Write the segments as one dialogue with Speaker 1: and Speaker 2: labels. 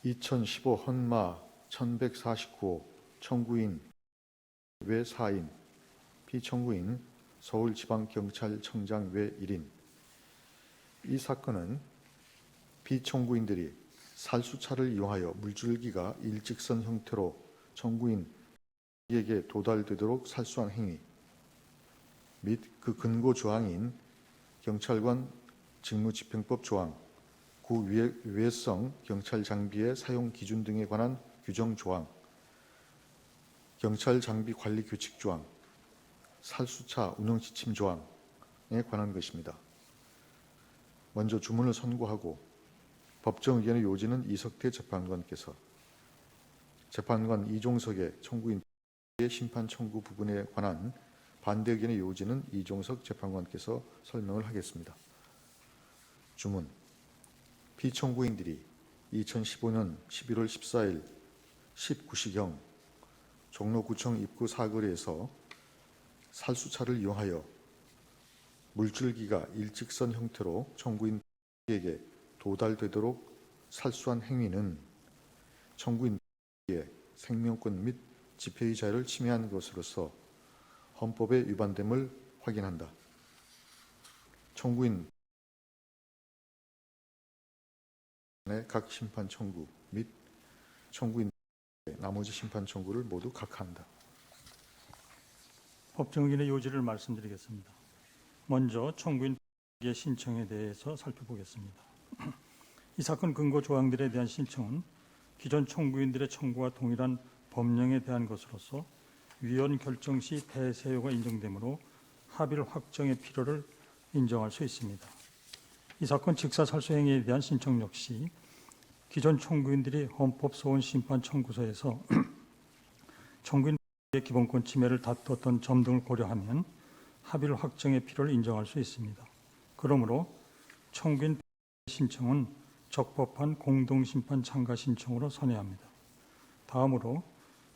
Speaker 1: 2015 헌마 1149호 청구인 외 4인, 피청구인 서울지방경찰청장 외 1인. 이 사건은 피청구인들이 살수차를 이용하여 물줄기가 일직선 형태로 청구인에게 도달되도록 살수한 행위 및 그 근거 조항인 경찰관 직무집행법 조항, 구위해성 경찰 장비의 사용 기준 등에 관한 규정 조항, 경찰 장비 관리 규칙 조항, 살수차 운영 지침 조항에 관한 것입니다. 먼저 주문을 선고하고 법정 의견의 요지는 이석태 재판관께서, 재판관 이종석의 청구인 심판 청구 부분에 관한 반대 의견의 요지는 이종석 재판관께서 설명을 하겠습니다. 주문. 피청구인들이 2015년 11월 14일 19시경 종로구청 입구 사거리에서 살수차를 이용하여 물줄기가 일직선 형태로 청구인에게 도달되도록 살수한 행위는 청구인의 생명권 및 집회의 자유를 침해한 것으로서 헌법에 위반됨을 확인한다. 청구인의 각 심판 청구 및 청구인의 나머지 심판 청구를 모두 각하한다.
Speaker 2: 법정 의견의 요지를 말씀드리겠습니다. 먼저 청구인의 신청에 대해서 살펴보겠습니다. 이 사건 근거 조항들에 대한 신청은 기존 청구인들의 청구와 동일한 법령에 대한 것으로서 위원 결정 시 대세효가 인정되므로 합의를 확정의 필요를 인정할 수 있습니다. 이 사건 직사살수 행위에 대한 신청 역시 기존 청구인들이 헌법소원심판 청구서에서 청구인의 기본권 침해를 다투었던 점 등을 고려하면 합의를 확정의 필요를 인정할 수 있습니다. 그러므로 청구인 신청은 적법한 공동심판 참가 신청으로 선회합니다. 다음으로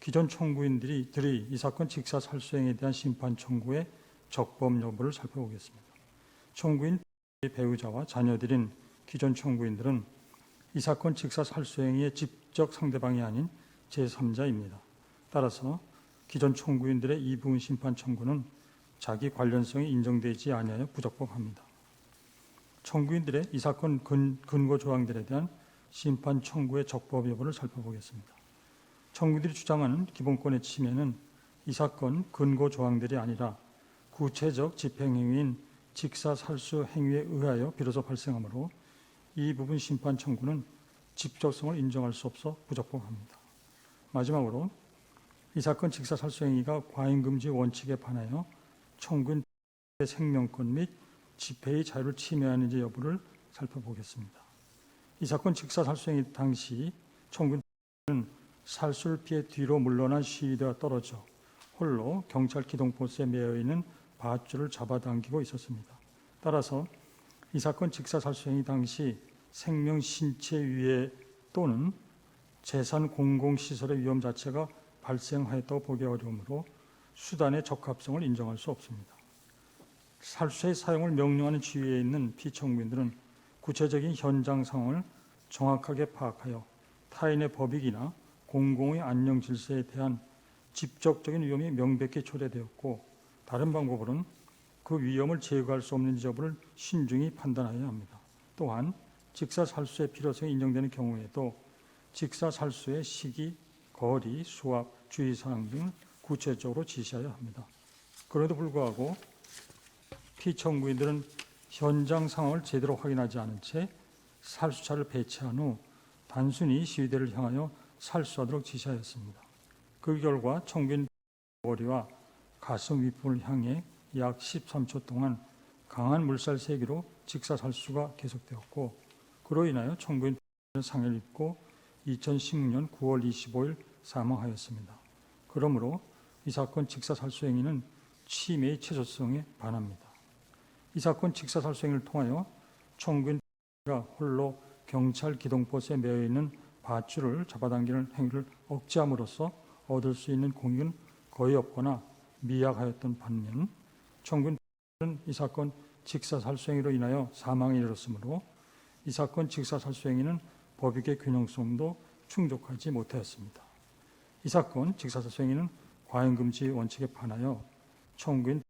Speaker 2: 기존 청구인들이 이 사건 직사살수행에 대한 심판 청구의 적법 여부를 살펴보겠습니다. 청구인 배우자와 자녀들인 기존 청구인들은 이 사건 직사살수행의 직접 상대방이 아닌 제3자입니다. 따라서 기존 청구인들의 이 부분 심판 청구는 자기 관련성이 인정되지 아니하여 부적법합니다. 청구인들의 이 사건 근거 조항들에 대한 심판 청구의 적법 여부를 살펴보겠습니다. 청구인들이 주장하는 기본권의 침해는 이 사건 근거 조항들이 아니라 구체적 집행행위인 직사살수 행위에 의하여 비로소 발생하므로 이 부분 심판 청구는 직접성을 인정할 수 없어 부적법합니다. 마지막으로 이 사건 직사살수 행위가 과잉금지 원칙에 반하여 청구인의 생명권 및 집회의 자유를 침해하는지 여부를 살펴보겠습니다. 이 사건 직사살수 행위 당시 청구인은 살수를 피해 뒤로 물러난 시위대와 떨어져 홀로 경찰 기동포스에 매여 있는 밧줄을 잡아당기고 있었습니다. 따라서 이 사건 직사살수 행위 당시 생명, 신체 위해 또는 재산 공공시설의 위험 자체가 발생하였다고 보기 어려우므로 수단의 적합성을 인정할 수 없습니다. 살수의 사용을 명령하는 지위에 있는 피청구인들은 구체적인 현장 상황을 정확하게 파악하여 타인의 법익이나 공공의 안녕 질서에 대한 직접적인 위험이 명백히 초래되었고 다른 방법으로는 그 위험을 제거할 수 없는지 여부를 신중히 판단하여야 합니다. 또한 직사살수의 필요성이 인정되는 경우에도 직사살수의 시기, 거리, 수압, 주의사항 등을 구체적으로 지시하여야 합니다. 그럼에도 불구하고 피청구인들은 현장 상황을 제대로 확인하지 않은 채 살수차를 배치한 후 단순히 시위대를 향하여 살수하도록 지시하였습니다. 그 결과 청구인 머리와 가슴 윗부분을 향해 약 13초 동안 강한 물살 세기로 직사살수가 계속되었고 그로 인하여 청구인 상해를 입고 2016년 9월 25일 사망하였습니다. 그러므로 이 사건 직사살수 행위는 침해의 최소성에 반합니다. 이 사건 직사살수 행위를 통하여 청구인가 홀로 경찰 기동포스에 매여 있는 밧줄을 잡아당기는 행위를 억제함으로써 얻을 수 있는 공익은 거의 없거나 미약하였던 반면 청구인은 이 사건 직사살수 행위로 인하여 사망에 이르렀으므로 이 사건 직사살수 행위는 법익의 균형성도 충족하지 못하였습니다. 이 사건 직사사소행위는 과잉금지 원칙에 반하여 청구인의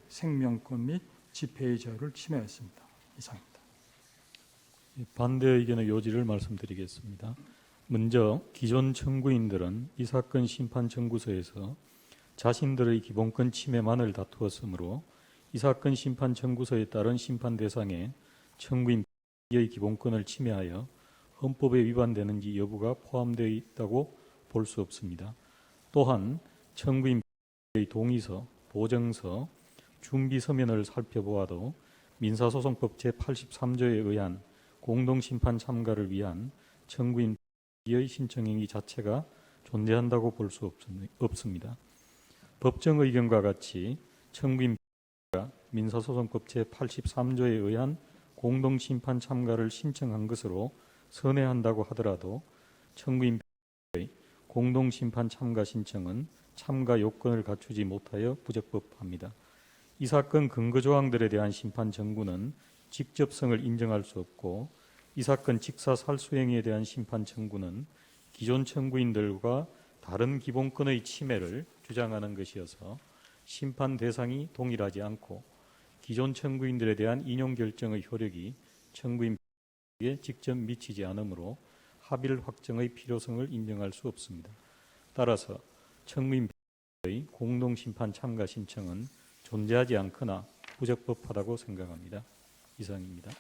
Speaker 2: 생명권 및 집회의 자유를 침해했습니다. 이상입니다.
Speaker 3: 반대 의견의 요지를 말씀드리겠습니다. 먼저 기존 청구인들은 이 사건 심판 청구서에서 자신들의 기본권 침해만을 다투었으므로 이 사건 심판 청구서에 따른 심판 대상에 청구인의 기본권을 침해하여 헌법에 위반되는지 여부가 포함되어 있다고 볼 수 없습니다. 또한 청구인의 동의서, 보정서, 준비서면을 살펴보아도 민사소송법 제83조에 의한 공동심판 참가를 위한 청구인의 신청행위 자체가 존재한다고 볼 수 없습니다. 법정 의견과 같이 청구인가 민사소송법 제83조에 의한 공동심판 참가를 신청한 것으로 선회한다고 하더라도 청구인의 공동심판 참가 신청은 참가 요건을 갖추지 못하여 부적법합니다. 이 사건 근거조항들에 대한 심판 청구는 직접성을 인정할 수 없고 이 사건 직사살수행위에 대한 심판 청구는 기존 청구인들과 다른 기본권의 침해를 주장하는 것이어서 심판 대상이 동일하지 않고 기존 청구인들에 대한 인용 결정의 효력이 청구인에게 직접 미치지 않으므로 합일 확정의 필요성을 인정할 수 없습니다. 따라서 청구인의 공동심판 참가 신청은 존재하지 않거나 부적법하다고 생각합니다. 이상입니다.